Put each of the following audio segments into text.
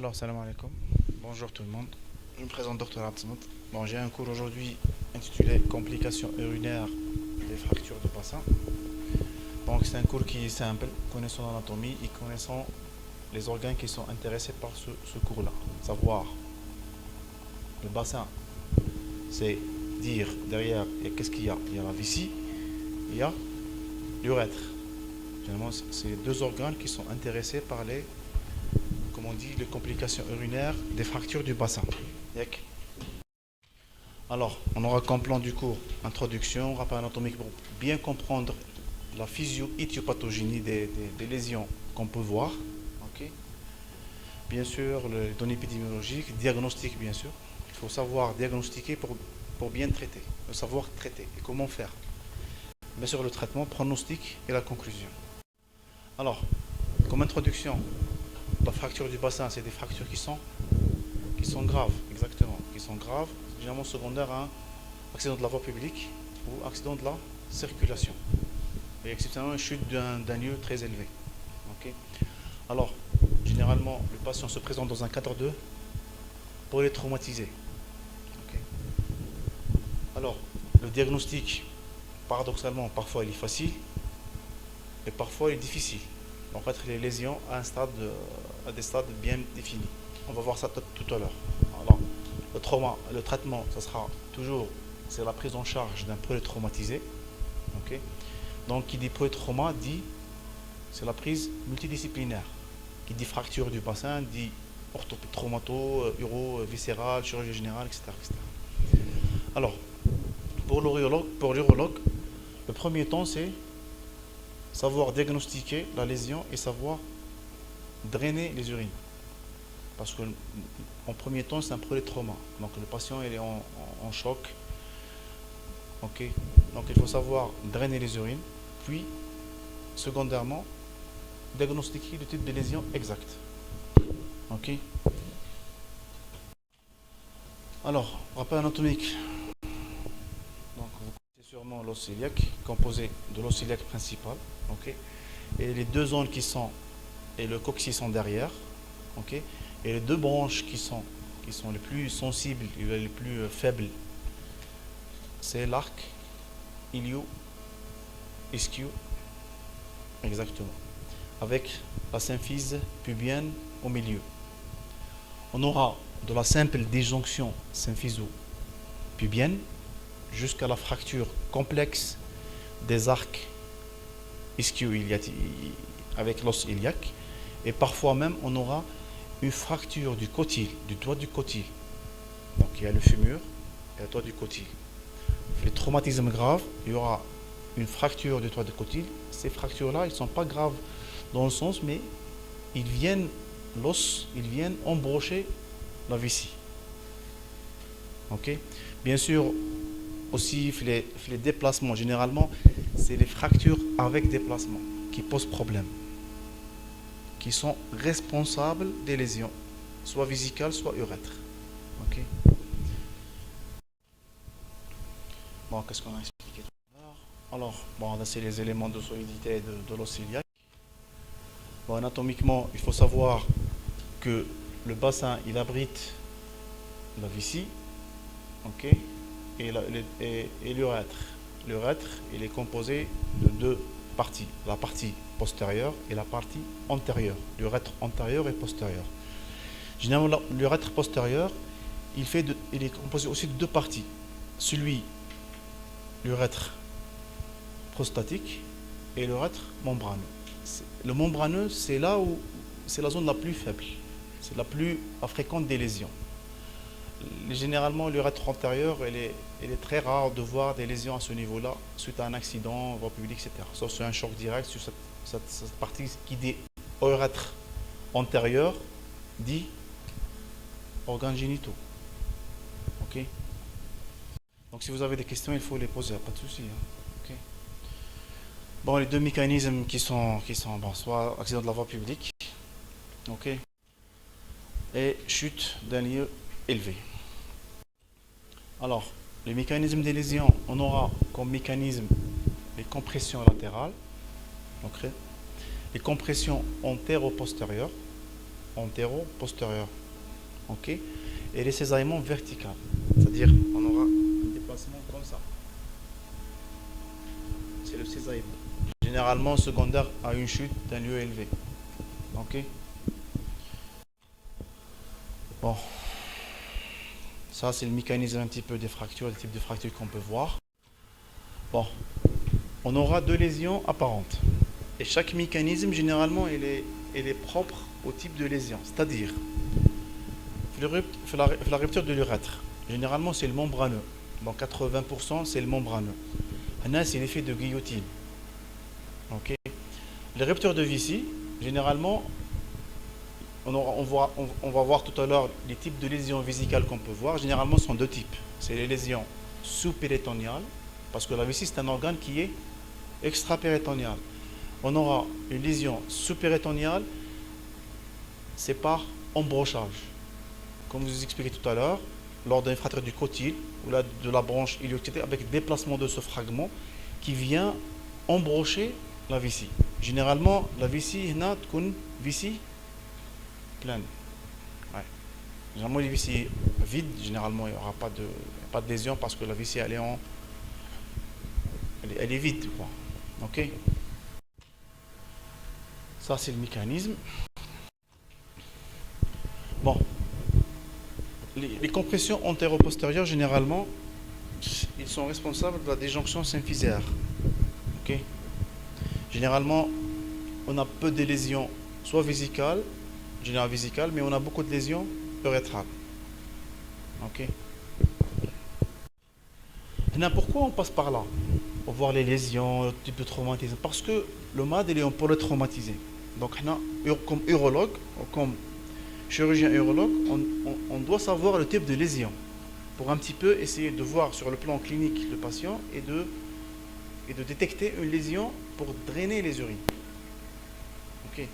Alors, salam alaikum. Bonjour tout le monde. Je me présente Dr Abdesmout. Bon, j'ai un cours aujourd'hui intitulé Complications urinaires des fractures de bassin. Donc, c'est un cours qui est simple, connaissant l'anatomie et connaissant les organes qui sont intéressés par ce cours-là. Savoir le bassin, c'est dire derrière qu'est-ce qu'il y a. Il y a la vessie, il y a l'urètre. Généralement, c'est les deux organes qui sont intéressés par les, comme on dit, les complications urinaires des fractures du bassin. Alors, on aura comme plan du cours introduction, rappel anatomique pour bien comprendre la physio-éthiopathogénie des lésions qu'on peut voir. Okay. Bien sûr, les données épidémiologiques, diagnostic bien sûr. Il faut savoir diagnostiquer pour bien traiter, savoir traiter et comment faire. Bien sûr, le traitement, pronostic et la conclusion. Alors, comme introduction, la fracture du bassin, c'est des fractures qui sont graves, exactement, qui sont graves, généralement secondaires à un accident de la voie publique ou accident de la circulation. Et exceptionnellement une chute d'un lieu très élevé. Okay. Alors, généralement, le patient se présente dans un cadre de polytraumatisé. Okay. Alors, le diagnostic, paradoxalement, parfois il est facile et parfois il est difficile. En fait, les lésions à des stades bien définis. On va voir ça tout à l'heure. Alors, le traitement, ça sera toujours, c'est la prise en charge d'un polytraumatisé. Okay. Donc, qui dit polytrauma dit, c'est la prise multidisciplinaire. Qui dit fracture du bassin, dit orthopédie, traumato, uro, viscéral, chirurgie générale, etc., etc. Alors, pour l'urologue, le premier temps, c'est savoir diagnostiquer la lésion et savoir drainer les urines. Parce qu'en premier temps, c'est un polytrauma. Donc le patient il est en choc. Okay. Donc il faut savoir drainer les urines. Puis, secondairement, diagnostiquer le type de lésion exact. Okay. Alors, rappel anatomique. Donc vous connaissez sûrement l'os iliaque, composé de l'os iliaque principal. Okay. Et les deux zones qui sont, et le coccyx sont derrière. Okay. Et les deux branches qui sont les plus sensibles et les plus faibles, c'est l'arc ilio-ischio, exactement, avec la symphyse pubienne au milieu. On aura de la simple disjonction symphyso-pubienne jusqu'à la fracture complexe des arcs ischio-iliaques avec l'os iliaque, et parfois même on aura une fracture du cotyle, du doigt du cotyle. Donc il y a le fémur et le doigt du cotyle. Les traumatismes graves, il y aura une fracture du doigt du cotyle. Ces fractures-là, ils ne sont pas graves dans le sens, mais ils viennent embrocher la vessie. Okay. Bien sûr, aussi les déplacements, généralement, c'est les fractures avec déplacement qui posent problème, qui sont responsables des lésions, soit vésicales, soit urètres. Okay. Bon, qu'est-ce qu'on a expliqué tout à l'heure? Alors, bon, là, c'est les éléments de solidité de l'os iliaque. Bon, anatomiquement, il faut savoir que le bassin, il abrite la vessie, okay, et l'urètre. L'urètre, il est composé de deux parties, la partie postérieure et la partie antérieure, l'urètre antérieur et postérieur. Généralement, l'urètre postérieur, il est composé aussi de deux parties. L'urètre prostatique et l'urètre membraneux. Le membraneux, c'est là où c'est la zone la plus faible, c'est la plus fréquente des lésions. Généralement, l'urètre antérieur, il est très rare de voir des lésions à ce niveau-là suite à un accident, voie publique, etc. Sauf sur un choc direct sur cette partie qui dit urètre antérieur, dit organes génitaux. Ok. Donc si vous avez des questions, il faut les poser, pas de souci. Hein. Okay. Bon, les deux mécanismes qui sont bon, soit accident de la voie publique, ok, et chute d'un lieu élevé. Alors, les mécanismes des lésions, on aura comme mécanisme les compressions latérales, okay, les compressions antéro-postérieures, antéro-postérieur. Ok? Et les cisaillements verticaux. C'est-à-dire, on aura un déplacement comme ça. C'est le cisaillement. Généralement secondaire à une chute d'un lieu élevé. Ok? Bon. Ça, c'est le mécanisme un petit peu des fractures, le type de fracture qu'on peut voir. Bon. On aura deux lésions apparentes. Et chaque mécanisme, généralement, il est propre au type de lésion. C'est-à-dire, la rupture de l'urètre, généralement, c'est le membraneux. Dans 80%, c'est le membraneux. Là, c'est l'effet de guillotine. Ok. Les ruptures de vessie, généralement, on va voir tout à l'heure les types de lésions vésicales qu'on peut voir. Généralement, ce sont deux types. C'est les lésions sous-péritoniales, parce que la vessie, c'est un organe qui est extra-péritonial. On aura une lésion sous-péritoniale, c'est par embrochage. Comme je vous expliqué tout à l'heure, lors d'une fracture du cotyle ou de la branche iliotibiale, avec déplacement de ce fragment qui vient embrocher la vessie. Généralement, la vessie est une vessie pleine. Ouais. Généralement, les vessies vides, généralement, il n'y aura pas de lésion parce que la vessie, elle est vide. Quoi. Ok. Ça, c'est le mécanisme. Bon. Les compressions antéro-postérieures, généralement, ils sont responsables de la déjonction symphysaire. Ok. Généralement, on a peu de lésions, soit vésicales, généralement vésicales, mais on a beaucoup de lésions urétrales. Ok. Maintenant, pourquoi on passe par là? Pour voir les lésions, le type de traumatisme. Parce que le malade, il est un polytraumatisé. Donc, comme urologue, comme chirurgien urologue, on doit savoir le type de lésion pour un petit peu essayer de voir sur le plan clinique le patient et de détecter une lésion pour drainer les urines. Ok.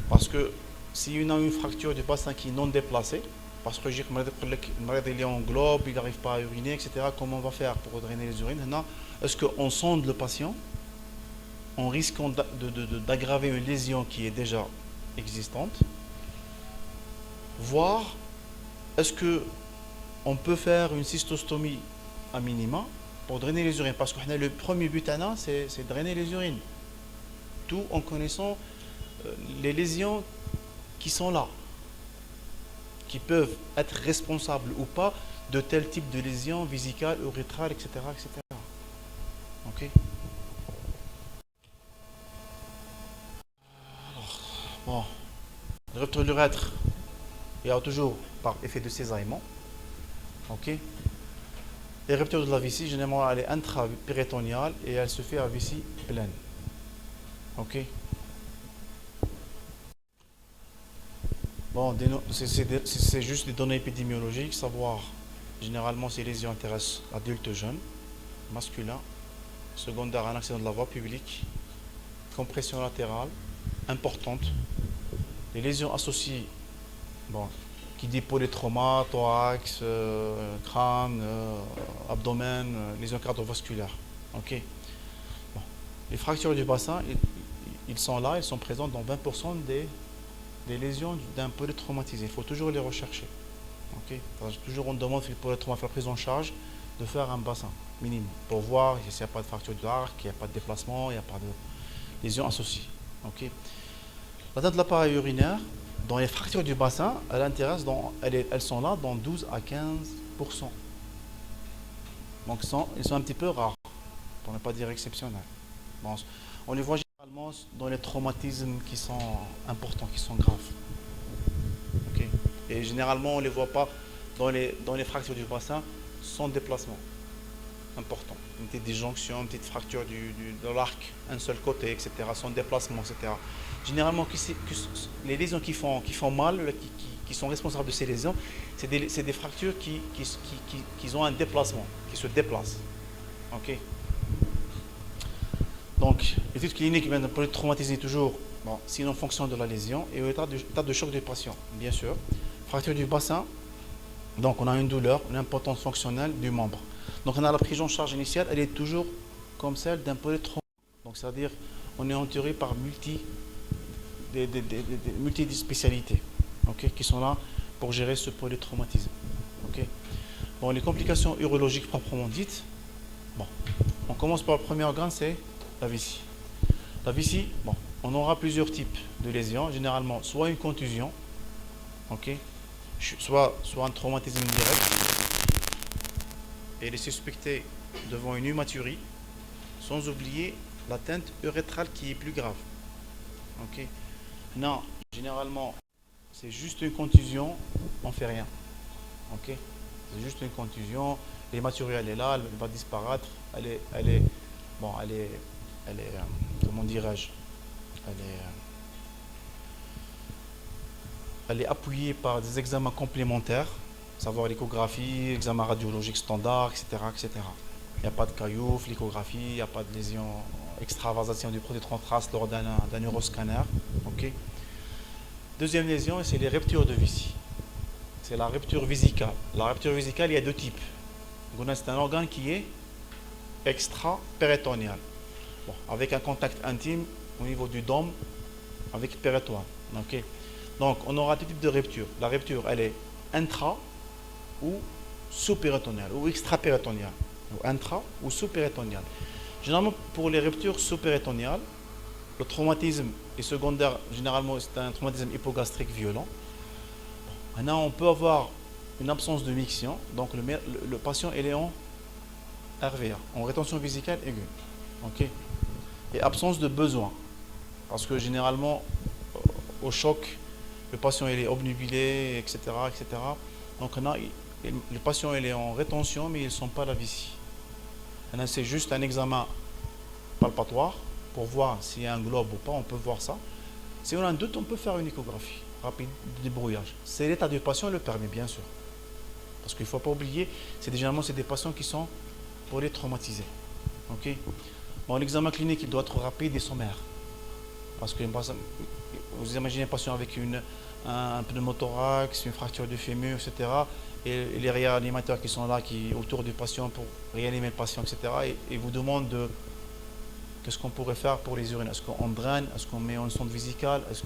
Parce que si on a une fracture du bassin qui est non déplacée, parce que le malade est en globe, il n'arrive pas à uriner, etc., comment on va faire pour drainer les urines? Est-ce qu'on sonde le patient en risquant d'aggraver une lésion qui est déjà existante? Voir, est-ce qu'on peut faire une cystostomie à minima pour drainer les urines? Parce que le premier but, c'est drainer les urines. Tout en connaissant les lésions qui sont là, qui peuvent être responsables ou pas de tel type de lésions vésicales, urétrales, etc., etc. Ok. Alors, bon, le rupture de l'urètre, il y a toujours par effet de cisaillement. Ok. Les ruptures de la vessie, généralement, elle est intrapéritoniale et elle se fait à vessie pleine. Ok. Bon, c'est juste des données épidémiologiques, savoir généralement ces lésions intéressent adultes jeunes, masculins, secondaires à un accident de la voie publique, compression latérale importante, les lésions associées, bon, qui dit polytrauma, thorax, crâne, abdomen, lésions cardiovasculaires. Ok. Bon. Les fractures du bassin, ils sont là, ils sont présents dans 20% des lésions d'un polytraumatisé. Il faut toujours les rechercher. Okay. Toujours on demande pour la prise en charge de faire un bassin minimum pour voir s'il n'y a pas de fracture de l'arc, il n'y a pas de déplacement, il n'y a pas de lésions associées. Okay. L'atteinte de l'appareil urinaire, dans les fractures du bassin, elles sont là dans 12 à 15%. Donc ils sont un petit peu rares, pour ne pas dire exceptionnels. Bon, on les voit généralement dans les traumatismes qui sont importants, qui sont graves. Okay. Et généralement, on ne les voit pas dans les fractures du bassin sans déplacement important. Une petite disjonction, une petite fracture de l'arc, un seul côté, etc., sans déplacement, etc. Généralement, les lésions qui font mal, qui sont responsables de ces lésions, c'est des fractures qui ont un déplacement, qui se déplacent. Ok. Donc, l'étude clinique pour traumatiser toujours, bon, sinon en fonction de la lésion et l'état de choc du patient, bien sûr. Fracture du bassin, donc on a une douleur, une impotence fonctionnelle du membre. Donc on a la prise en charge initiale, elle est toujours comme celle d'un polytrauma. Donc c'est-à-dire on est entouré par multi spécialités. ok, qui sont là pour gérer ce polytraumatisme. Ok. Bon, les complications urologiques proprement dites, bon, on commence par le premier organe, c'est la vessie. La vessie, bon, on aura plusieurs types de lésions, généralement soit une contusion, ok, soit un traumatisme direct, et les suspectés devant une hématurie, sans oublier l'atteinte urétrale qui est plus grave. Ok. Non, généralement, c'est juste une contusion, on ne fait rien. Ok. C'est juste une contusion, l'hématurie elle est là, elle va disparaître, bon, comment dirais-je, elle est appuyée par des examens complémentaires, savoir l'échographie, examen radiologique standard, etc., etc. Il n'y a pas de caillouf, l'échographie, il n'y a pas de lésion, extravasation du produit de contraste lors d'un neuroscanner. Ok. Deuxième lésion, c'est les ruptures de vessie. C'est la rupture vésicale. La rupture vésicale, il y a deux types. C'est un organe qui est extra-péritonéal. Bon, avec un contact intime au niveau du dôme avec le péritoine. Okay. Donc, on aura deux types de ruptures. La rupture, elle est intra ou sous-péritonéale ou extra-péritonéale. Ou intra ou sous-péritonéale. Généralement, pour les ruptures sous-péritoniales, le traumatisme est secondaire. Généralement, c'est un traumatisme hypogastrique violent. Maintenant, on peut avoir une absence de miction. Donc, le patient est en RVA, en rétention vésicale aiguë. Okay. Et absence de besoin. Parce que généralement, au choc, le patient il est obnubilé, etc., etc. Donc, le patient il est en rétention, mais ils ne sont pas la vessie. C'est juste un examen palpatoire pour voir s'il y a un globe ou pas. On peut voir ça. Si on a un doute, on peut faire une échographie rapide de débrouillage. C'est l'état du patient le permet, bien sûr. Parce qu'il ne faut pas oublier, généralement, c'est des patients qui sont polytraumatisés. Okay. Bon, l'examen clinique, il doit être rapide et sommaire. Parce que vous imaginez un patient avec un pneumothorax, une fracture du fémur, etc. Et les réanimateurs qui sont là, qui autour du patient pour réanimer le patient, etc. Et vous demandent qu'est-ce qu'on pourrait faire pour les urines. Est-ce qu'on draine? Est-ce qu'on met une sonde vésicale? Est-ce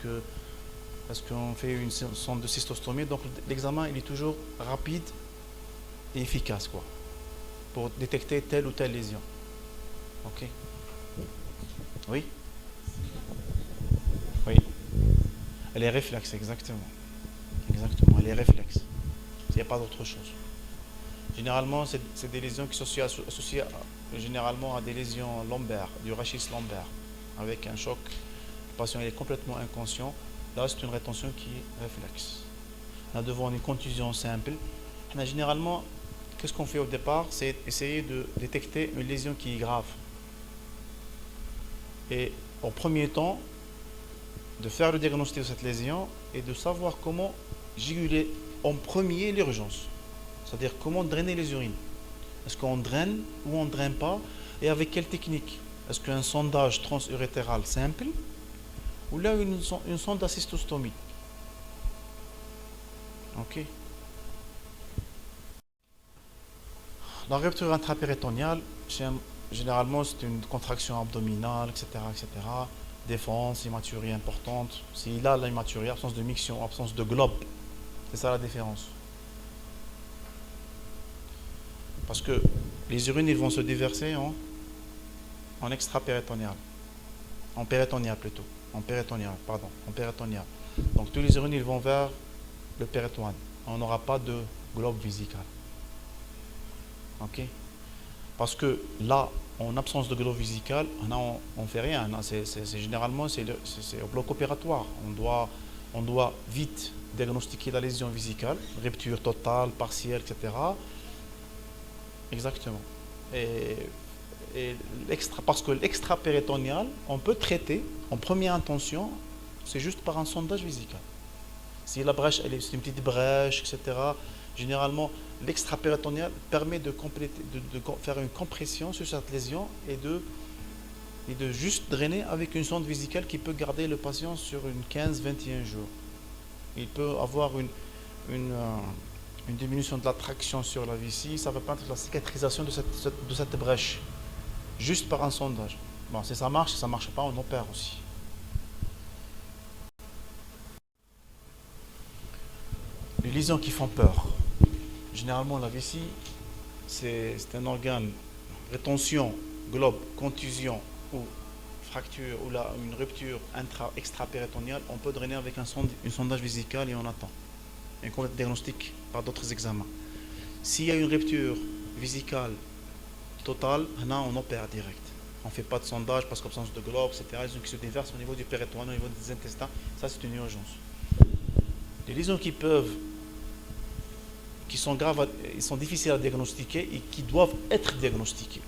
qu'on fait une sonde de cystostomie? Donc l'examen, il est toujours rapide et efficace, quoi, pour détecter telle ou telle lésion. Ok. Oui. Oui. Elle est réflexe, exactement. Exactement, elle est réflexe. Il n'y a pas d'autre chose. Généralement, c'est des lésions qui sont associées généralement à des lésions lombaires, du rachis lombaire, avec un choc. Le patient est complètement inconscient. Là, c'est une rétention qui est réflexe. Là, devant une contusion simple, généralement, qu'est-ce qu'on fait au départ? C'est essayer de détecter une lésion qui est grave. Et au premier temps, de faire le diagnostic de cette lésion et de savoir comment juguler en premier l'urgence. C'est-à-dire comment drainer les urines. Est-ce qu'on draine ou on ne draine pas? Et avec quelle technique? Est-ce qu'un sondage transurétéral simple ou là une sonde à cystostomie? Ok. La rupture intrapéritoniale, généralement c'est une contraction abdominale, etc., etc. Défense, hématurie importante. C'est là l'hématurie, absence de miction, absence de globe. C'est ça la différence. Parce que les urines ils vont se déverser en extrapéritonéal. En péritonéal plutôt. En péritonéal. Donc tous les urines ils vont vers le péritoine. On n'aura pas de globe vésical. Ok. Parce que là, en absence de globe vésical, on ne fait rien. Généralement, c'est au bloc opératoire. On doit vite diagnostiquer la lésion vésicale, rupture totale, partielle, etc. Exactement. Parce que l'extra-péritonéal, on peut traiter en première intention, c'est juste par un sondage vésical. Si la brèche, c'est une petite brèche, etc., généralement, l'extra-péritonéal permet de faire une compression sur cette lésion et de juste drainer avec une sonde vésicale qui peut garder le patient sur une 15-21 jours. Il peut avoir une diminution de la traction sur la vessie, ça va permettre la cicatrisation de cette brèche, juste par un sondage. Bon, si ça marche, si ça ne marche pas, on opère aussi. lésions qui font peur. Généralement, la vessie, c'est un organe, rétention, globe, contusion ou fracture ou là, une rupture extra-péritonéale. On peut drainer avec un sondage vésical et on attend. Et on diagnostic par d'autres examens. S'il y a une rupture vésicale totale, là, on opère direct. On ne fait pas de sondage parce qu'absence de globe, etc. Les lésions qui se déversent au niveau du péritoine, au niveau des intestins, ça c'est une urgence. Les lésions qui sont graves, ils sont difficiles à diagnostiquer et qui doivent être diagnostiquées.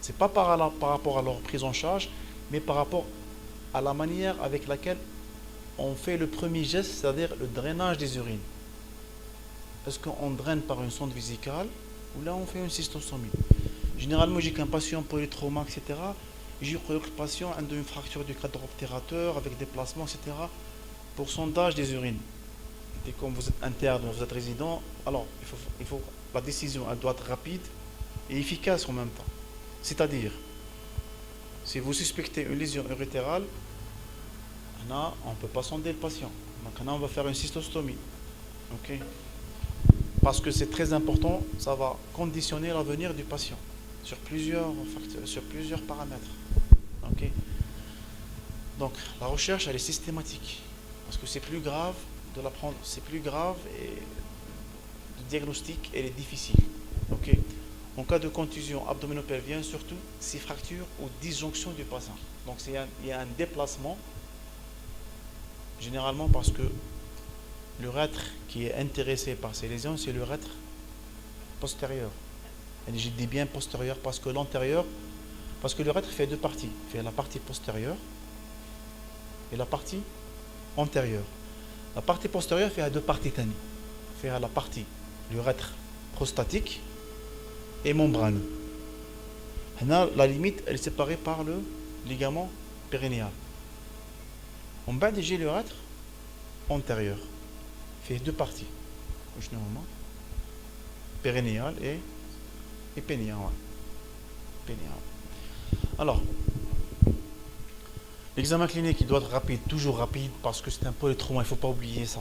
Ce n'est pas par rapport à leur prise en charge, mais par rapport à la manière avec laquelle on fait le premier geste, c'est-à-dire le drainage des urines. Est-ce qu'on draine par une sonde vésicale ou là on fait une cystostomie? Généralement, j'ai qu'un patient pour les traumas, etc. J'ai que le patient a une fracture du cadre obturateur avec déplacement, etc. pour sondage des urines. Et comme vous êtes interne, vous êtes résident, alors la décision elle doit être rapide et efficace en même temps. C'est-à-dire, si vous suspectez une lésion urétérale, là, on ne peut pas sonder le patient. Donc là, on va faire une cystostomie. Okay? Parce que c'est très important, ça va conditionner l'avenir du patient sur plusieurs facteurs, sur plusieurs paramètres. Okay? Donc la recherche, elle est systématique. Parce que c'est plus grave de l'apprendre, c'est plus grave et le diagnostic, elle est difficile. Okay? En cas de contusion abdominopelvienne, surtout, c'est fracture ou disjonction du patient. Donc il y a un déplacement, généralement parce que l'urètre qui est intéressé par ces lésions, c'est l'urètre postérieur. Et je dis bien postérieur parce que l'antérieur, parce que l'urètre fait deux parties. Il fait la partie postérieure et la partie antérieure. La partie postérieure fait à deux parties tannies. Fait à la partie l'urètre prostatique et membraneux. La limite, elle est séparée par le ligament périnéal. On bas j'ai l'urètre antérieur. Fait deux parties. Périnéal et pénéal. Alors, l'examen clinique il doit être rapide, toujours rapide, parce que c'est un peu le trauma, il ne faut pas oublier ça.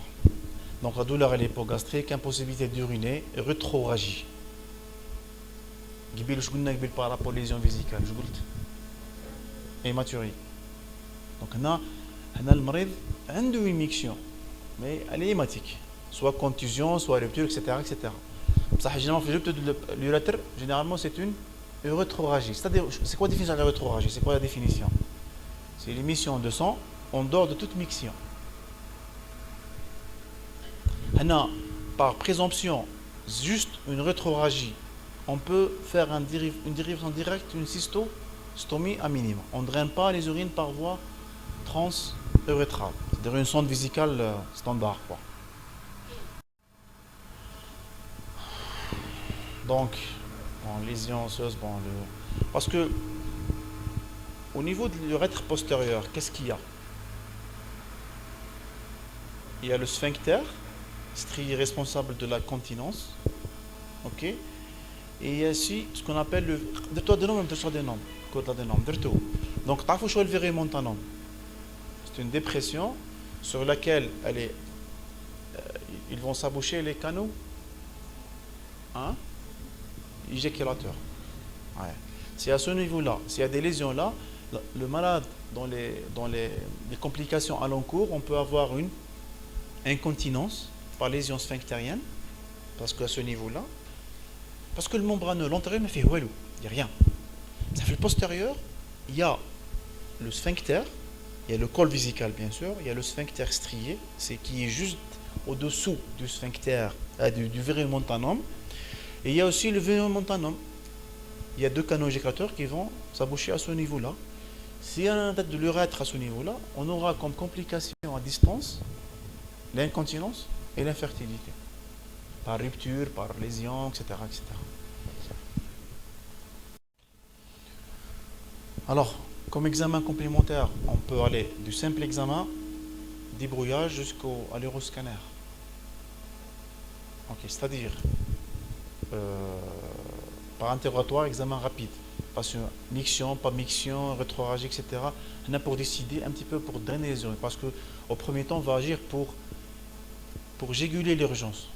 Donc la douleur elle est hypogastrique, impossibilité d'uriner, rétroragie. Par rapport aux lésions vésicales, hématurie. Donc on a le malade a une miction, mais elle est hématique, soit contusion, soit rupture, etc. etc. Généralement, l'urètre, généralement, c'est une rétroragie. C'est-à-dire, c'est quoi la définition de la rétroragie? C'est quoi la définition? C'est l'émission de sang en dehors de toute miction. Par présomption, juste une rétroragie, on peut faire une dérivation directe, une cystostomie à minimum. On ne draine pas les urines par voie transurétrale. C'est-à-dire une sonde vésicale standard, quoi. Donc, lésion osseuse, parce que au niveau de l'urètre postérieur, qu'est-ce qu'il y a? Il y a le sphincter, strié responsable de la continence, ok? Et il y a aussi ce qu'on appelle le donc, le vérimontanum. C'est une dépression sur laquelle ils vont s'aboucher les canaux éjaculateurs. Ouais. C'est à ce niveau-là, s'il y a des lésions là, le malade, dans les complications à long cours, on peut avoir une incontinence par lésion sphinctérienne, parce qu'à ce niveau-là, parce que le membraneux, l'antérieur ne fait walou, il n'y a rien. Ça fait le postérieur, il y a le sphincter, il y a le col vésical bien sûr, il y a le sphincter strié, c'est qui est juste au-dessous du sphincter, du vérimontanum, et il y a aussi le vérimontanum. Il y a deux canaux éjaculateur qui vont s'aboucher à ce niveau-là. S'il y a un tête de l'urètre à ce niveau-là, on aura comme complication à distance l'incontinence et l'infertilité. Par rupture, par lésion, etc., etc. Alors, comme examen complémentaire, on peut aller du simple examen, débrouillage, jusqu'à l'uroscanner. Ok, c'est-à-dire par interrogatoire, examen rapide. Parce que miction, pas miction, rétroragie, etc. On a pour décider un petit peu pour drainer les urines. Parce qu'au premier temps, on va agir pour juguler l'urgence.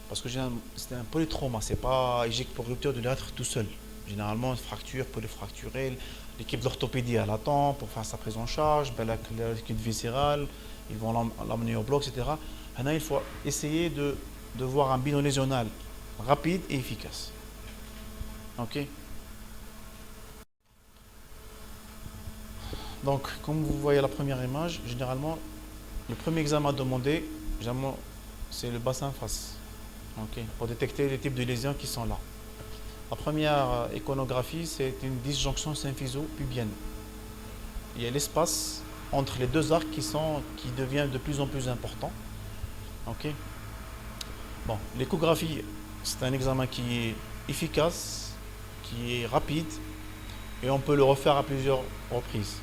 Parce que c'est un polytrauma, c'est pas éjecte pour rupture de l'urètre tout seul. Généralement, une fracture, polyfracturelle, l'équipe d'orthopédie elle attend pour faire sa prise en charge, ben, la liquide viscérale, ils vont l'amener au bloc, etc. Maintenant, il faut essayer de voir un bilan lésionnal rapide et efficace. Ok. Donc, comme vous voyez la première image, généralement, le premier examen à demander, généralement, c'est le bassin face. Ok. Pour détecter les types de lésions qui sont là. La première iconographie, c'est une disjonction symphyso-pubienne. Il y a l'espace entre les deux arcs qui devient de plus en plus important. Ok. Bon, l'échographie, c'est un examen qui est efficace, qui est rapide, et on peut le refaire à plusieurs reprises.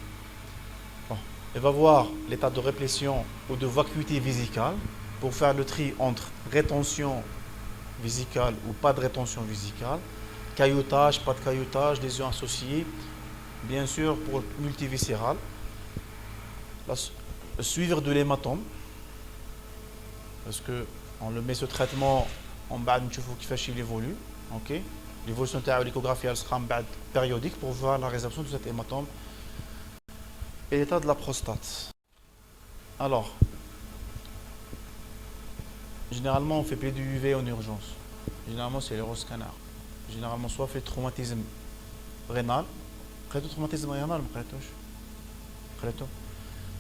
Bon, elle va voir l'état de réplétion ou de vacuité vésicale pour faire le tri entre rétention vésicale ou pas de rétention vésicale, cailloutage, pas de cailloutage, lésions associées, bien sûr pour le multiviscéral, suivre de l'hématome, parce qu'on le met ce traitement en bas de qui fait qu'il évolue, ok. L'évolution de l'échographie elle sera périodique pour voir la résorption de cet hématome et l'état de la prostate. Alors, généralement on fait plus du UV en urgence. Généralement c'est l'euroscanner. Généralement soit fait traumatisme rénal, traumatisme rénal,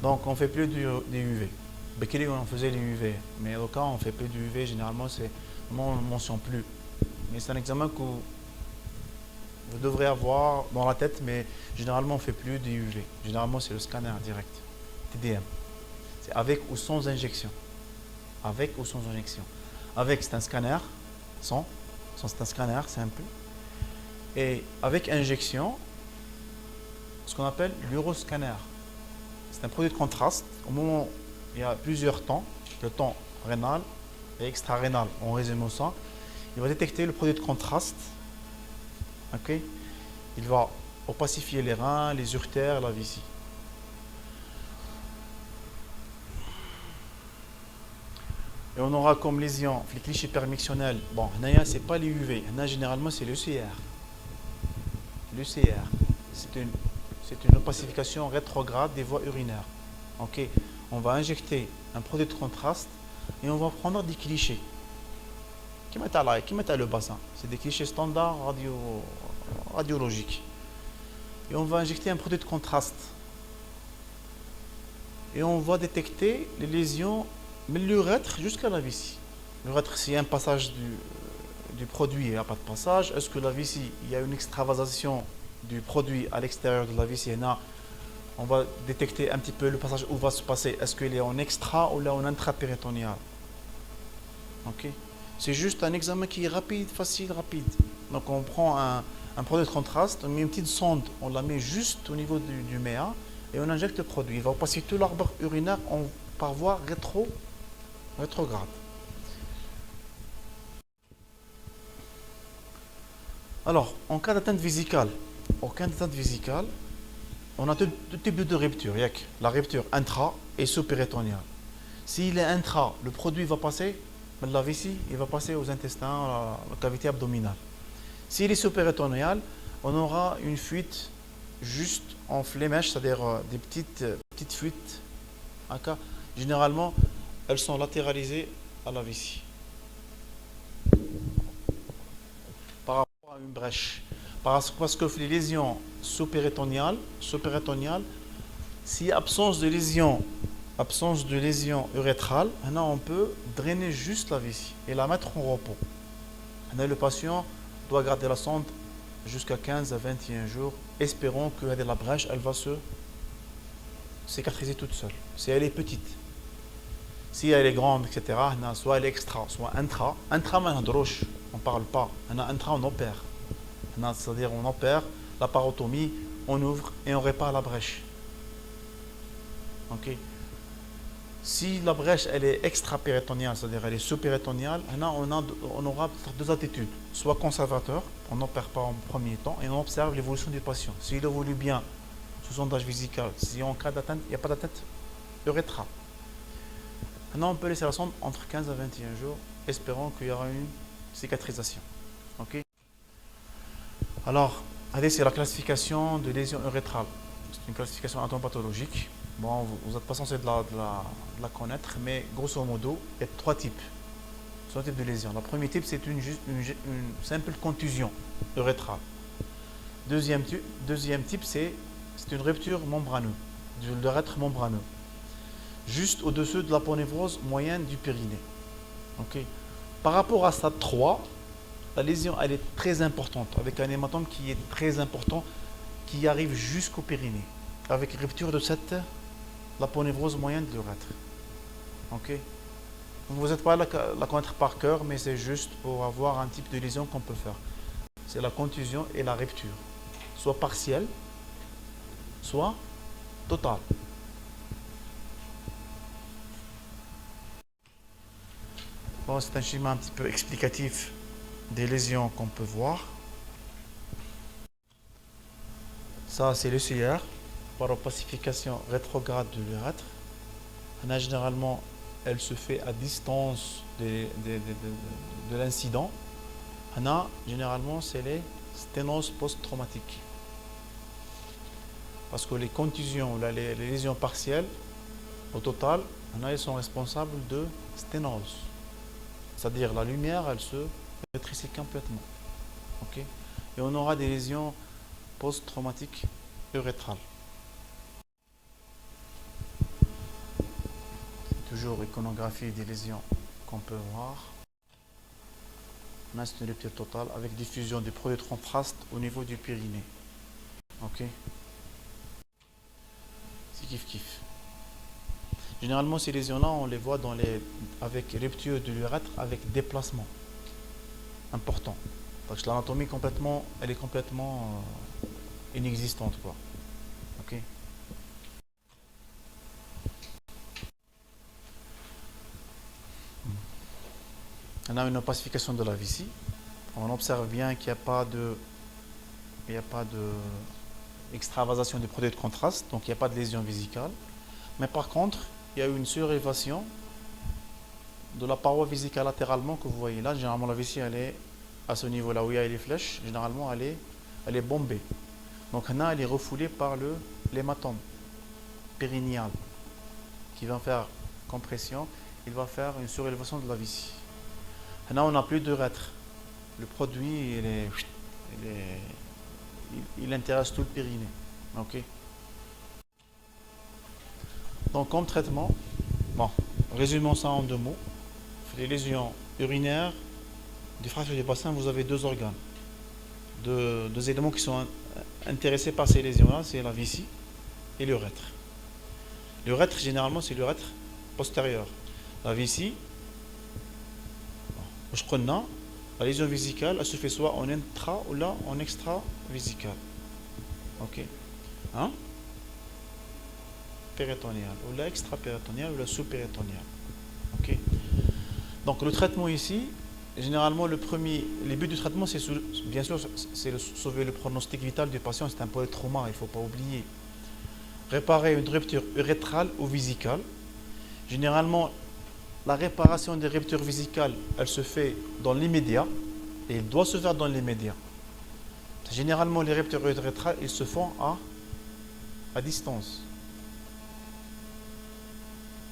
donc on fait plus des UV. Bekele on faisait les UV, mais au cas on fait plus du UV, généralement c'est on ne mentionne plus. Mais c'est un examen que vous devrez avoir dans la tête, mais généralement on ne fait plus des UV. Généralement c'est le scanner direct, TDM. C'est avec ou sans injection. Avec ou sans injection. Avec c'est un scanner, sans c'est un scanner simple. Et avec injection, ce qu'on appelle l'uroscanner. C'est un produit de contraste. Au moment où il y a plusieurs temps, le temps rénal et extra-rénal, en résumant ça, il va détecter le produit de contraste. Okay. Il va opacifier les reins, les urtères, la vessie. Et on aura comme lésion, les clichés permictionnels. Bon, ce n'est pas les UV. Généralement, c'est l'ECR. L'ECR, c'est une opacification rétrograde des voies urinaires. Ok. On va injecter un produit de contraste et on va prendre des clichés. Qui mettent le bassin. C'est des clichés standards radiologiques. Et on va injecter un produit de contraste. Et on va détecter les lésions, mais l'urètre jusqu'à la vessie. L'urètre, s'il y a un passage du produit, il n'y a pas de passage. Est-ce que la vessie, il y a une extravasation du produit à l'extérieur de la vessie? On va détecter un petit peu le passage où va se passer. Est-ce qu'il est en extra ou là en intrapéritonéal? Ok. C'est juste un examen qui est rapide, facile, rapide. Donc on prend un produit de contraste, on met une petite sonde, on la met juste au niveau du méa et on injecte le produit. Il va passer tout l'arbre urinaire par voie rétrograde. Alors, en cas d'atteinte vésicale, on a deux types de rupture. La rupture intra et sous-péritoniale. S'il est intra, le produit va passer, mais la vessie, il va passer aux intestins, à la cavité abdominale. S'il est sous-péritonial, on aura une fuite juste en flémèche, c'est-à-dire des petites fuites. Généralement, elles sont latéralisées à la vessie. Par rapport à une brèche. Parce que les lésions sous-péritoniales, s'il y a absence de lésion urétrale, on peut drainer juste la vessie et la mettre en repos. Le patient doit garder la sonde jusqu'à 15 à 21 jours. Espérons que la brèche, elle va se cicatriser toute seule. Si elle est petite. Si elle est grande, etc., soit elle est extra, soit intra. Intra, on ne parle pas. Intra, on opère. C'est-à-dire on opère, la parotomie, on ouvre et on répare la brèche. Ok. Si la brèche elle est extra-péritoniale, c'est-à-dire elle est sous-péritoniale, on aura deux attitudes. Soit conservateur, on n'opère pas en premier temps et on observe l'évolution du patient. S'il évolue bien sous sondage vésical, si en cas d'atteinte, il n'y a pas d'atteinte urétrale. On peut laisser la sonde entre 15 à 21 jours espérons qu'il y aura une cicatrisation. Ok. Alors, allez, c'est la classification de lésions urétrales. C'est une classification anatomopathologique. Bon, vous n'êtes pas censé de la connaître, mais grosso modo, il y a trois types. Trois types de lésions. Le premier type, c'est une simple contusion urétrale. Deuxième type, c'est une rupture membraneuse, de l'urètre membraneux, juste au-dessus de l'aponévrose moyenne du périnée. Okay. Par rapport à stade 3, la lésion elle est très importante, avec un hématome qui est très important, qui arrive jusqu'au périnée, avec rupture de l'aponévrose moyenne de l'urètre. Okay. Vous n'êtes pas à la connaître par cœur, mais c'est juste pour avoir un type de lésion qu'on peut faire. C'est la contusion et la rupture, soit partielle, soit totale. Bon, c'est un schéma un petit peu explicatif des lésions qu'on peut voir. Ça, c'est le CR, par opacification rétrograde de l'urètre. Généralement, elle se fait à distance de l'incident. Généralement, c'est les sténoses post-traumatiques. Parce que les contusions, les lésions partielles, au total, elles sont responsables de sténose. C'est-à-dire la lumière, elle se rétrécit complètement. Okay. Et on aura des lésions post-traumatiques urétrales. Toujours iconographie des lésions qu'on peut voir. Là, c'est une rupture totale avec diffusion du produit de contraste au niveau du périnée. Ok. C'est kiff-kiff. Généralement, ces lésions-là, on les voit avec rupture de l'urètre avec déplacement important. Parce que l'anatomie elle est complètement inexistante, quoi. Ok. On a une opacification de la vessie. On observe bien qu'il n'y a pas de extravasation du produit de contraste, donc il n'y a pas de lésion vésicale. Mais par contre, il y a une surélévation de la paroi vésicale latéralement que vous voyez là. Généralement, la vessie, elle est à ce niveau-là où il y a les flèches. Généralement, elle est bombée. Donc là, elle est refoulée par l'hématome périnéal qui va faire compression. Il va faire une surélévation de la vessie. Là, on n'a plus d'urètre. Le produit, il intéresse tout le périnée. Ok. Donc, comme traitement, bon, résumons ça en 2 mots. Les lésions urinaires, du fracture du bassin, vous avez 2 organes, 2 éléments qui sont intéressés par ces lésions-là, c'est la vessie et l'urètre. L'urètre, généralement, c'est l'urètre postérieur. La vessie, la lésion vésicale, elle se fait soit en intra ou là en extra-vésicale. Ok. Hein? Péritonéale, ou la extra-péritonéale ou la sous-péritonéale. Ok. Donc le traitement ici, généralement le but du traitement, c'est bien sûr c'est sauver le pronostic vital du patient, c'est un polytrauma, il ne faut pas oublier. Réparer une rupture urétrale ou vésicale. Généralement, la réparation des ruptures vésicales, elle se fait dans l'immédiat, et elle doit se faire dans l'immédiat. Généralement, les ruptures urétrales, ils se font à distance.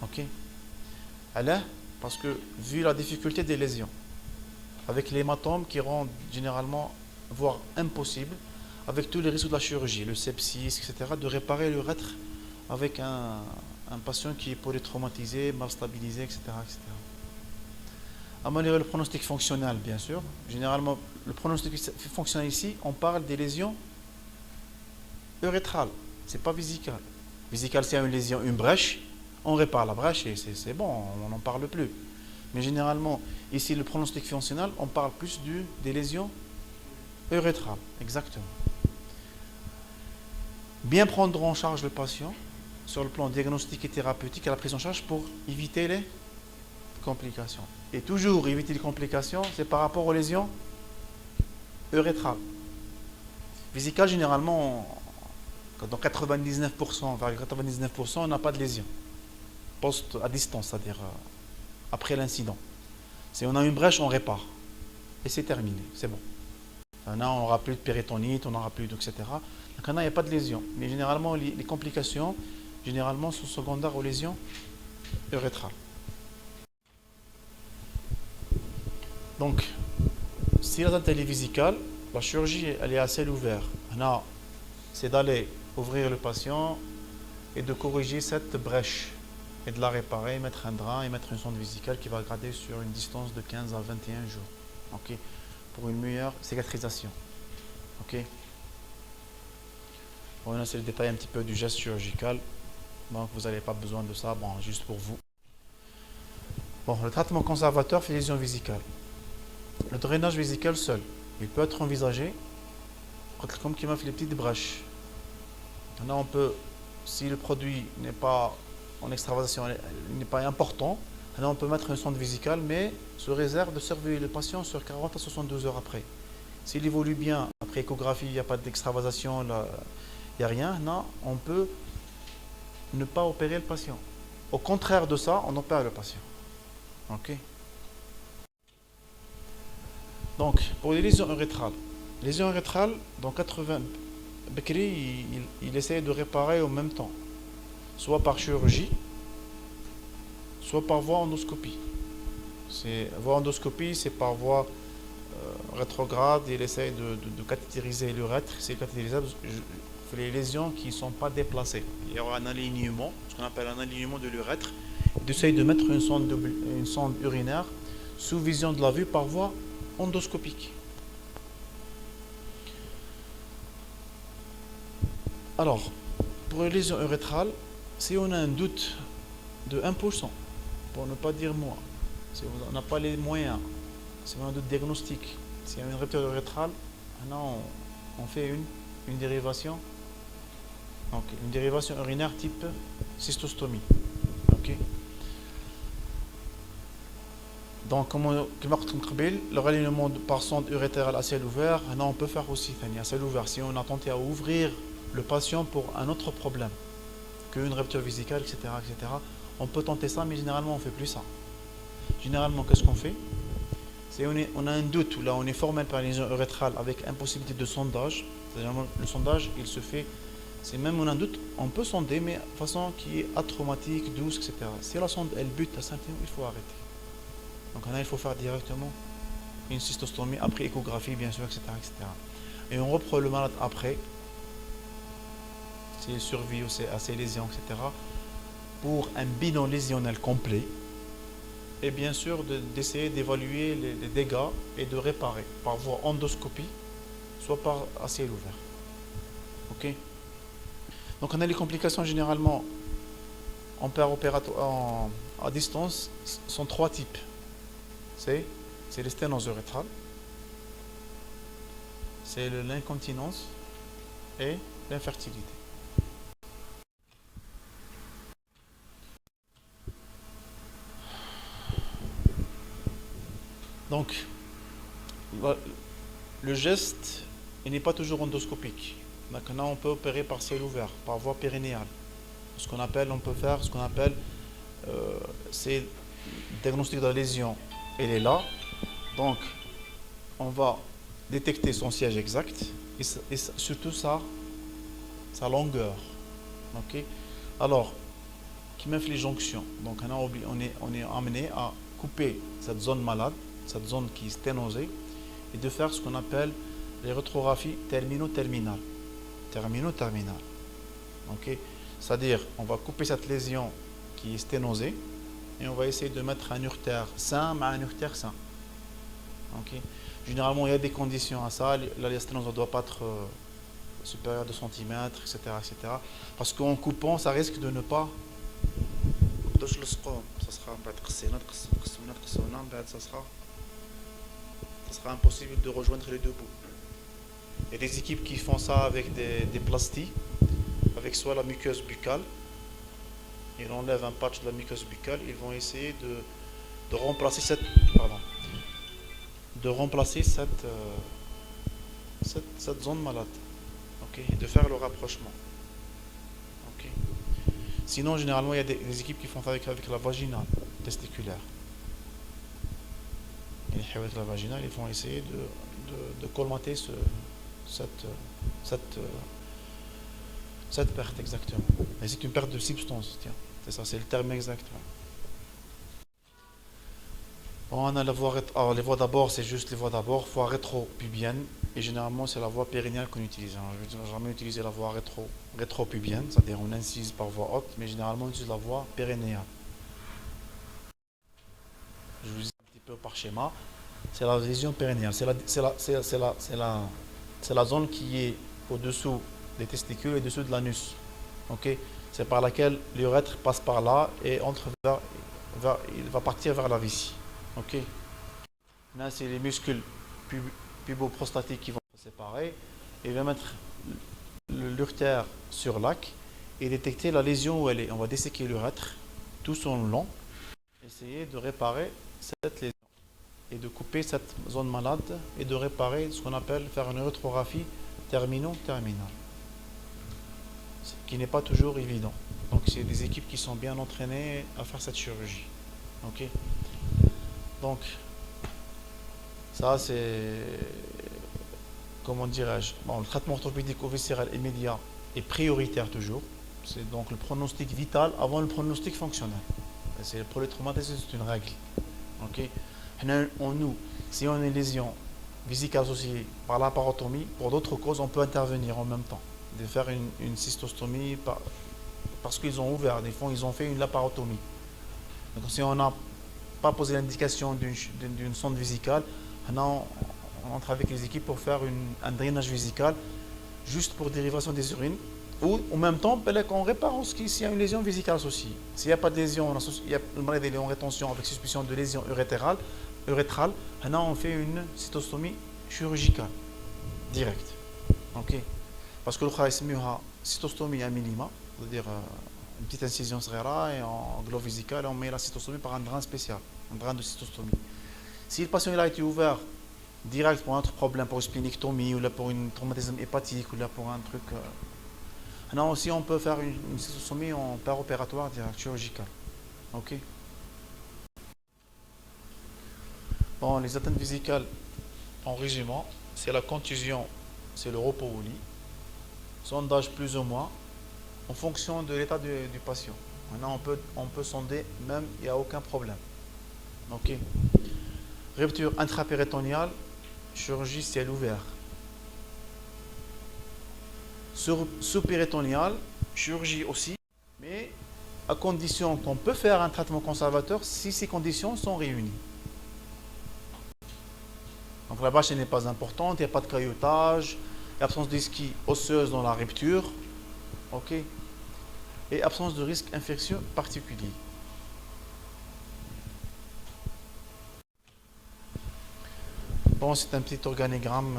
Ok. Alors, parce que vu la difficulté des lésions, avec l'hématome qui rend généralement, voire impossible, avec tous les risques de la chirurgie, le sepsis, etc., de réparer l'urètre avec un patient qui est polytraumatisé, mal stabilisé, etc. etc. Améliorer le pronostic fonctionnel, bien sûr. Généralement, le pronostic fonctionnel ici, on parle des lésions urétrales, c'est pas vésicale. Vésicale, c'est une lésion, une brèche, on répare la brèche et c'est bon, on n'en parle plus. Mais généralement, ici, le pronostic fonctionnel, on parle plus des lésions urétrales, exactement. Bien prendre en charge le patient sur le plan diagnostique et thérapeutique à la prise en charge pour éviter les complications. Et toujours éviter les complications, c'est par rapport aux lésions urétrales. Vésicales, généralement, dans 99%, vers 99%, on n'a pas de lésion. Post à distance, c'est-à-dire après l'incident. Si on a une brèche, on répare. Et c'est terminé, c'est bon. Maintenant, on n'aura plus de péritonite, on n'aura plus de, etc. Donc là, il n'y a pas de lésion. Mais généralement, les complications, généralement, sont secondaires aux lésions urétrales. Donc, si la dentelle est vésicale, la chirurgie, elle est à ciel ouvert. Maintenant, c'est d'aller ouvrir le patient et de corriger cette brèche et de la réparer, mettre un drap et mettre une sonde vésicale qui va grader sur une distance de 15 à 21 jours. Ok, pour une meilleure cicatrisation. Ok. Bon, là c'est le détail un petit peu du geste chirurgical. Donc vous n'avez pas besoin de ça, bon, juste pour vous. Bon, le traitement conservateur fait lésion vésicale. Le drainage vésical seul, il peut être envisagé comme qui m'a fait les petites brèches. Maintenant on peut, si le produit n'est pas en extravasation, il n'est pas important, alors on peut mettre une sonde vésicale, mais sous réserve de surveiller le patient sur 40 à 72 heures après. S'il évolue bien, après échographie, il n'y a pas d'extravasation, il n'y a rien, non, on peut ne pas opérer le patient. Au contraire de ça, on opère le patient. Ok. Donc, pour les lésions urétrales, dans 80, Bekri, il essaie de réparer en même temps, soit par chirurgie, soit par voie endoscopie. Voie endoscopie, c'est par voie rétrograde, il essaie de cathétériser l'urètre. C'est cathétérisable, les lésions qui ne sont pas déplacées. Il y aura un alignement, ce qu'on appelle un alignement de l'urètre. Il essaie de mettre une sonde urinaire sous vision de la vue par voie endoscopique. Alors, pour les lésions urétrales, si on a un doute de 1%, pour ne pas dire moins, si on n'a pas les moyens, si on a un doute diagnostic, s'il y a une rupture urétrale, on fait une dérivation, donc une dérivation urinaire type cystostomie. Okay. Donc, comme on le réalignement par sonde urétérale à ciel ouvert, on peut faire aussi à ciel ouvert si on a tenté à ouvrir le patient pour un autre problème qu'une rupture vésicale, etc., etc. On peut tenter ça, mais généralement on ne fait plus ça. Généralement, qu'est-ce qu'on fait? C'est on a un doute, ou là on est formel par lésion urétrale avec impossibilité de sondage. C'est-à-dire le sondage, il se fait, c'est même on a un doute, on peut sonder, mais de façon qui est atraumatique, douce, etc. Si la sonde elle bute à 5 il faut arrêter. Donc là il faut faire directement une cystostomie après échographie, bien sûr, etc., etc. Et on reprend le malade après, s'il survit à ces lésions, etc., pour un bilan lésionnel complet, et bien sûr d'essayer d'évaluer les dégâts et de réparer par voie endoscopie, soit par à ciel ouvert. Ok. Donc on a les complications généralement en père opératoire, à distance, sont 3 types. C'est les sténoses urétrales, c'est l'incontinence et l'infertilité. Donc, le geste il n'est pas toujours endoscopique. Maintenant, on peut opérer par ciel ouvert, par voie périnéale. On peut faire ce qu'on appelle, c'est le diagnostic de la lésion. Elle est là. Donc, on va détecter son siège exact et surtout sa longueur. Ok. Alors, qui met les jonctions. Donc, on est amené à couper cette zone malade, cette zone qui est sténosée, et de faire ce qu'on appelle les rétrographies termino-terminales. Termino-terminales. Okay. C'est-à-dire, on va couper cette lésion qui est sténosée et on va essayer de mettre un urtère sain mais un urtère sain. Okay. Généralement, il y a des conditions à ça. La sténose ne doit pas être supérieure à 2 cm, etc., etc. Parce qu'en coupant, ça risque de ne pas. Ça sera impossible de rejoindre les deux bouts. Il y a des équipes qui font ça avec des plasties, avec soit la muqueuse buccale, ils enlèvent un patch de la muqueuse buccale, ils vont essayer de remplacer cette zone malade, okay, et de faire le rapprochement. Okay. Sinon, généralement, il y a des équipes qui font ça avec la vaginale testiculaire. la vaginale, ils vont essayer de colmater cette, cette, cette perte exactement. Et c'est une perte de substance, tiens. C'est ça, c'est le terme exact. Ouais. Bon, on a la voie, alors, les voies d'abord, c'est juste les voies d'abord, voie rétro-pubienne. Et généralement, c'est la voie périnéale qu'on utilise. Hein. Je n'ai jamais utilisé la voie rétro-pubienne, c'est-à-dire on incise par voie haute, mais généralement on utilise la voie périnéale. Je vous dis un petit peu par schéma. C'est la lésion périnéale. C'est la zone qui est au-dessous des testicules et dessous de l'anus. Ok. C'est par laquelle l'urètre passe par là et il va partir vers la vessie. Ok. Là, c'est les muscles puboprostatiques qui vont se séparer. Et il va mettre l'urtère sur l'ac et détecter la lésion où elle est. On va disséquer l'urètre tout son long, essayer de réparer cette lésion et de couper cette zone malade et de réparer ce qu'on appelle faire une urétrographie terminale, ce qui n'est pas toujours évident. Donc c'est des équipes qui sont bien entraînées à faire cette chirurgie. Ok. Donc ça c'est, comment dirais-je, bon, le traitement orthopédique viscéral immédiat est prioritaire toujours. C'est donc le pronostic vital avant le pronostic fonctionnel. C'est pour les traumatismes, c'est une règle. Ok. Nous, si on a une lésion vésicale associée par la parotomie, pour d'autres causes, on peut intervenir en même temps. De faire une cystostomie parce qu'ils ont ouvert, des fois ils ont fait une laparotomie. Donc si on n'a pas posé l'indication d'une sonde vésicale, on entre avec les équipes pour faire un drainage vésical juste pour dérivation des urines. Ou en même temps, on répare s'il y a une lésion vésicale associée. S'il n'y a pas de lésion, le malade est en rétention avec suspicion de lésion urétrale, on fait une cystostomie chirurgicale directe. Ok. Parce que le cas est cystostomie à minima, c'est-à-dire une petite incision serrera et en globe vésical, on met la cystostomie par un drain spécial, un drain de cystostomie. Si le patient a été ouvert direct pour un autre problème, pour une splénictomie ou là pour un traumatisme hépatique ou là pour un truc. Non, aussi on peut faire une cystostomie en opératoire direct, chirurgicale. Ok. Bon, les atteintes vésicales, en résumant, c'est la contusion, c'est le repos au lit, sondage plus ou moins, en fonction de l'état du patient. Maintenant, on peut sonder même, il n'y a aucun problème. Ok. Rupture intrapéritonéale, chirurgie ciel ouvert. Sous-péritonéale, chirurgie aussi, mais à condition qu'on peut faire un traitement conservateur si ces conditions sont réunies. Donc la bâche n'est pas importante, il n'y a pas de caillotage, absence d'ischie osseuse dans la rupture, ok, et absence de risque infectieux particulier. Bon, c'est un petit organigramme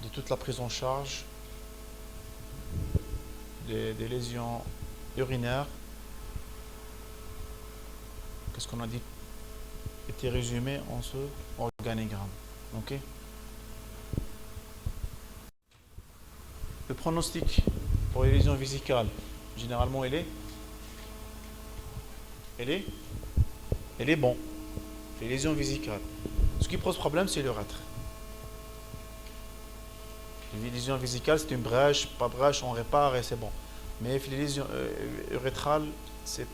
de toute la prise en charge des lésions urinaires. Qu'est-ce qu'on a dit était résumé en ce organigramme. Ok. Le pronostic pour les lésions vésicales, généralement, il est bon. Les lésions vésicales. Ce qui pose problème, c'est l'urètre. Les lésions vésicales, c'est une brèche, pas brèche, on répare et c'est bon. Mais les lésions urétrales, c'est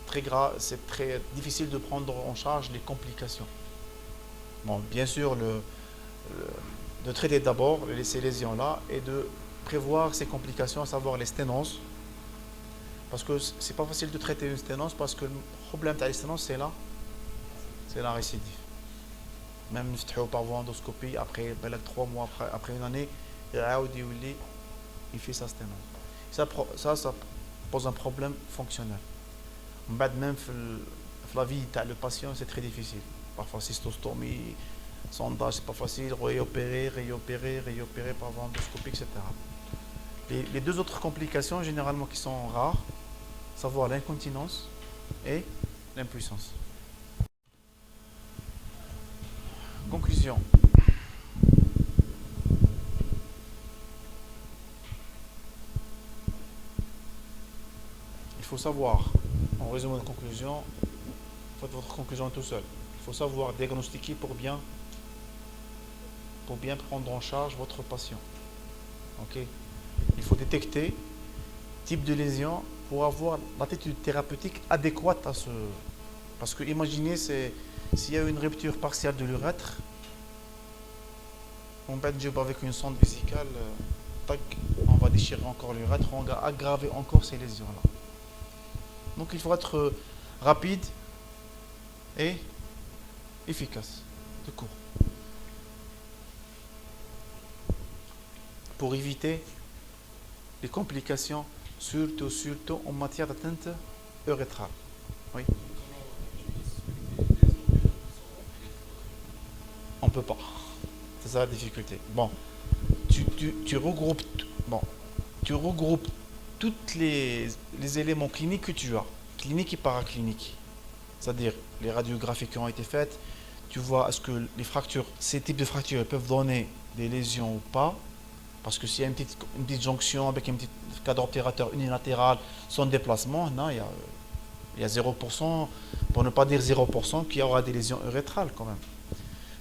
très grave, c'est très difficile de prendre en charge les complications. Bon, bien sûr, de traiter d'abord ces lésions-là et de prévoir ces complications, à savoir les sténoses. Parce que c'est pas facile de traiter une sténose parce que le problème de la sténose, c'est la récidive. Même par voie endoscopie, après 3 mois, après une année, il fait sa sténose. Ça pose un problème fonctionnel. Même la vie le patient, c'est très difficile. Parfois, cystostomie, sondage, c'est pas facile, réopérer par voie endoscopique, etc. Les deux autres complications, généralement, qui sont rares, savoir l'incontinence et l'impuissance. Conclusion. Il faut savoir, en résumé de conclusion, faites votre conclusion tout seul. faut savoir diagnostiquer pour bien prendre en charge votre patient. Ok. Il faut détecter type de lésion pour avoir l'attitude thérapeutique adéquate à ce. Parce que imaginez, s'il y a une rupture partielle de l'urètre, on va job avec une sonde vésicale, tac, on va déchirer encore l'urètre, on va aggraver encore ces lésions-là. Donc il faut être rapide et efficace, de court, pour éviter les complications, surtout en matière d'atteinte urétrale. Oui. On peut pas. C'est ça la difficulté. Bon, tu regroupes, bon, tu regroupes tous les éléments cliniques que tu as, cliniques et paracliniques. C'est-à-dire les radiographies qui ont été faites, tu vois est-ce que les fractures, ces types de fractures peuvent donner des lésions ou pas. Parce que s'il y a une petite jonction avec un petit cadre obturateur unilatéral sans déplacement, non, il y a 0%, pour ne pas dire 0%, qu'il y aura des lésions urétrales quand même.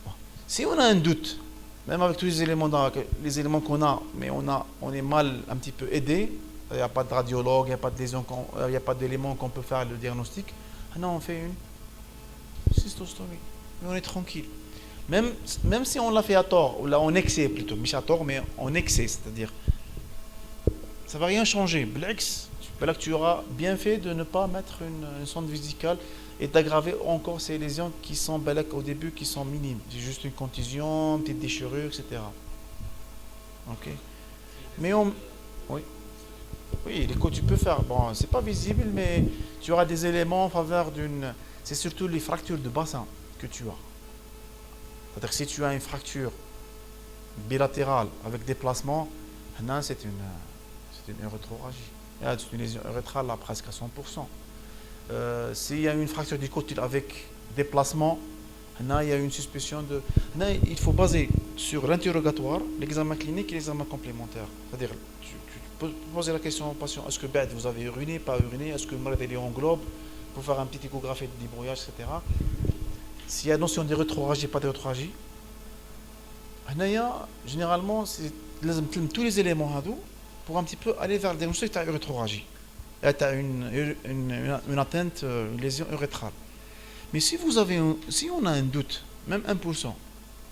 Bon. Si on a un doute, même avec tous les éléments qu'on a, mais on est mal un petit peu aidé, il n'y a pas de radiologue, il n'y a pas de lésion, il n'y a pas d'éléments qu'on peut faire le diagnostic, non, on fait une cystostomie, mais on est tranquille. Même si on l'a fait à tort, ou là en excès plutôt, mais à tort, mais en excès, c'est-à-dire, ça ne va rien changer. Blex, là que tu auras bien fait de ne pas mettre une sonde vésicale et d'aggraver encore ces lésions qui sont au début, qui sont minimes. C'est juste une contusion, une petite déchirure, etc. Ok. Mais oui. Oui, l'écho tu peux faire. Bon, c'est pas visible, mais tu auras des éléments en faveur d'une. C'est surtout les fractures de bassin que tu as. C'est-à-dire que si tu as une fracture bilatérale avec déplacement, c'est une urétroragie. C'est une lésion urétrale là, presque à 100%. S'il y a une fracture du côté avec déplacement, il y a une suspicion de. Il faut baser sur l'interrogatoire, l'examen clinique et l'examen complémentaire. C'est-à-dire, tu peux poser la question au patient, est-ce que vous avez uriné, pas uriné, est-ce que le malade est en globe, pour faire un petit échographie de débrouillage, etc. S'il y a notion de rétroragie, pas de rétroragie, généralement, c'est tous les éléments pour un petit peu aller vers le diagnostic de rétroragie. Là, tu as une atteinte, une lésion urétrale. Mais si on a un doute, même 1%,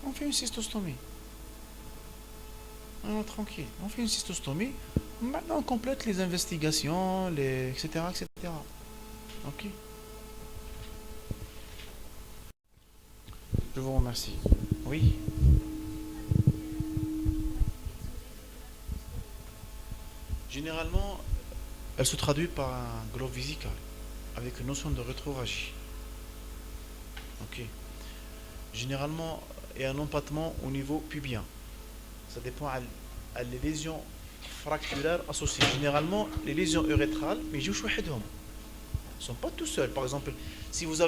on fait une cystostomie. On est tranquille. On fait une cystostomie. Maintenant, on complète les investigations, etc., etc. Ok. Je vous remercie. Oui. Généralement, elle se traduit par un globe vésical avec une notion de rétroragie. Ok. Généralement, il y a un empattement au niveau pubien. Ça dépend à les lésions fracturaires associées. Généralement, les lésions urétrales, mais je ne sont pas tout seuls. Par exemple, si vous